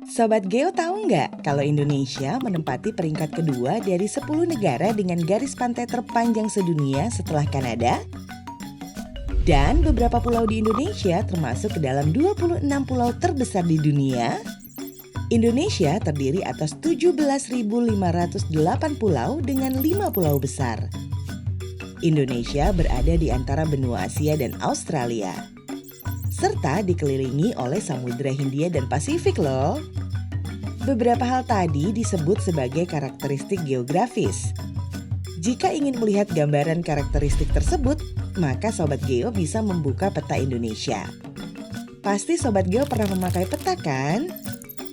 Sobat Geo tahu nggak kalau Indonesia menempati peringkat kedua dari 10 negara dengan garis pantai terpanjang sedunia setelah Kanada? Dan beberapa pulau di Indonesia termasuk ke dalam 26 pulau terbesar di dunia? Indonesia terdiri atas 17.508 pulau dengan 5 pulau besar. Indonesia berada di antara benua Asia dan Australia, serta dikelilingi oleh Samudra Hindia dan Pasifik loh. Beberapa hal tadi disebut sebagai karakteristik geografis. Jika ingin melihat gambaran karakteristik tersebut, maka Sobat Geo bisa membuka peta Indonesia. Pasti Sobat Geo pernah memakai peta kan?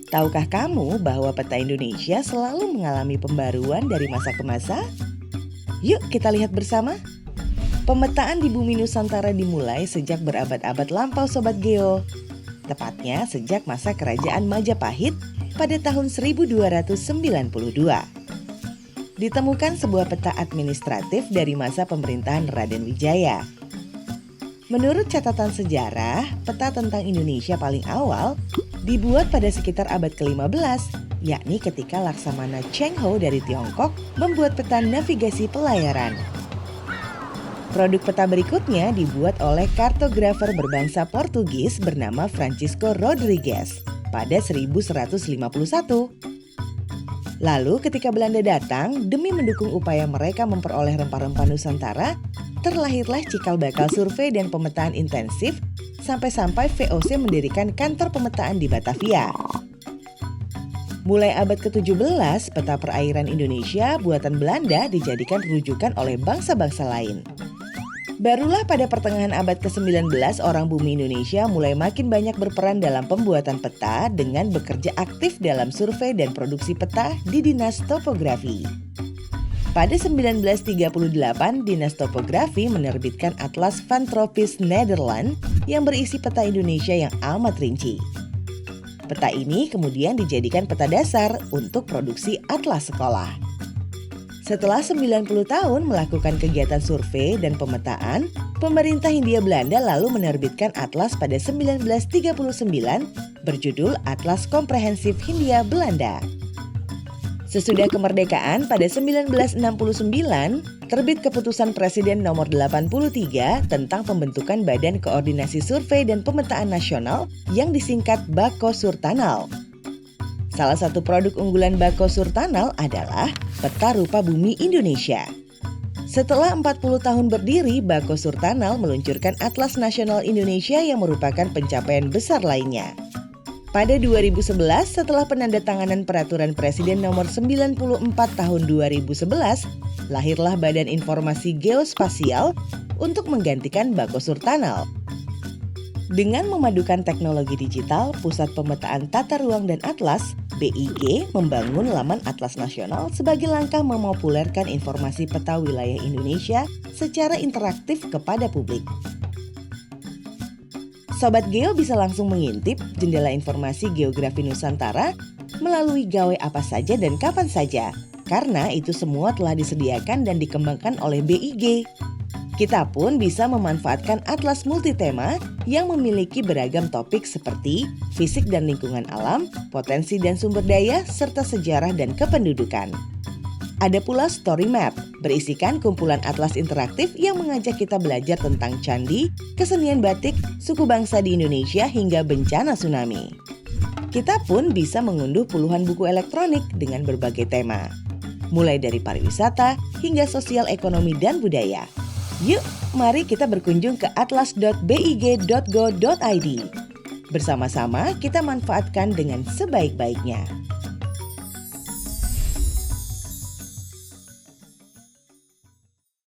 Tahukah kamu bahwa peta Indonesia selalu mengalami pembaruan dari masa ke masa? Yuk kita lihat bersama. Pemetaan di bumi Nusantara dimulai sejak berabad-abad lampau Sobat Geo. Tepatnya sejak masa Kerajaan Majapahit pada tahun 1292. Ditemukan sebuah peta administratif dari masa pemerintahan Raden Wijaya. Menurut catatan sejarah, peta tentang Indonesia paling awal dibuat pada sekitar abad ke-15, yakni ketika Laksamana Cheng Ho dari Tiongkok membuat peta navigasi pelayaran. Produk peta berikutnya dibuat oleh kartografer berbangsa Portugis bernama Francisco Rodrigues pada 1151. Lalu ketika Belanda datang, demi mendukung upaya mereka memperoleh rempah-rempah Nusantara, terlahirlah cikal bakal survei dan pemetaan intensif sampai-sampai VOC mendirikan kantor pemetaan di Batavia. Mulai abad ke-17, peta perairan Indonesia buatan Belanda dijadikan rujukan oleh bangsa-bangsa lain. Barulah pada pertengahan abad ke-19 orang bumi Indonesia mulai makin banyak berperan dalam pembuatan peta dengan bekerja aktif dalam survei dan produksi peta di Dinas Topografi. Pada 1938, Dinas Topografi menerbitkan Atlas van Tropisch Nederland yang berisi peta Indonesia yang amat rinci. Peta ini kemudian dijadikan peta dasar untuk produksi atlas sekolah. Setelah 90 tahun melakukan kegiatan survei dan pemetaan, pemerintah Hindia Belanda lalu menerbitkan atlas pada 1939 berjudul Atlas Komprehensif Hindia Belanda. Sesudah kemerdekaan pada 1969, terbit keputusan Presiden nomor 83 tentang pembentukan Badan Koordinasi Survei dan Pemetaan Nasional yang disingkat Bako Surtanal. Salah satu produk unggulan Bako Surtanal adalah Peta Rupa Bumi Indonesia. Setelah 40 tahun berdiri, Bako Surtanal meluncurkan Atlas Nasional Indonesia yang merupakan pencapaian besar lainnya. Pada 2011, setelah penandatanganan Peraturan Presiden nomor 94 tahun 2011, lahirlah Badan Informasi Geospasial untuk menggantikan Bako Surtanal. Dengan memadukan teknologi digital, Pusat Pemetaan Tata Ruang dan Atlas, BIG, membangun laman Atlas Nasional sebagai langkah memopulerkan informasi peta wilayah Indonesia secara interaktif kepada publik. Sobat Geo bisa langsung mengintip jendela informasi geografi Nusantara melalui gawai apa saja dan kapan saja, karena itu semua telah disediakan dan dikembangkan oleh BIG. Kita pun bisa memanfaatkan atlas multitema yang memiliki beragam topik seperti fisik dan lingkungan alam, potensi dan sumber daya, serta sejarah dan kependudukan. Ada pula Story Map, berisikan kumpulan atlas interaktif yang mengajak kita belajar tentang candi, kesenian batik, suku bangsa di Indonesia hingga bencana tsunami. Kita pun bisa mengunduh puluhan buku elektronik dengan berbagai tema, mulai dari pariwisata hingga sosial ekonomi dan budaya. Yuk, mari kita berkunjung ke atlas.big.go.id. Bersama-sama kita manfaatkan dengan sebaik-baiknya.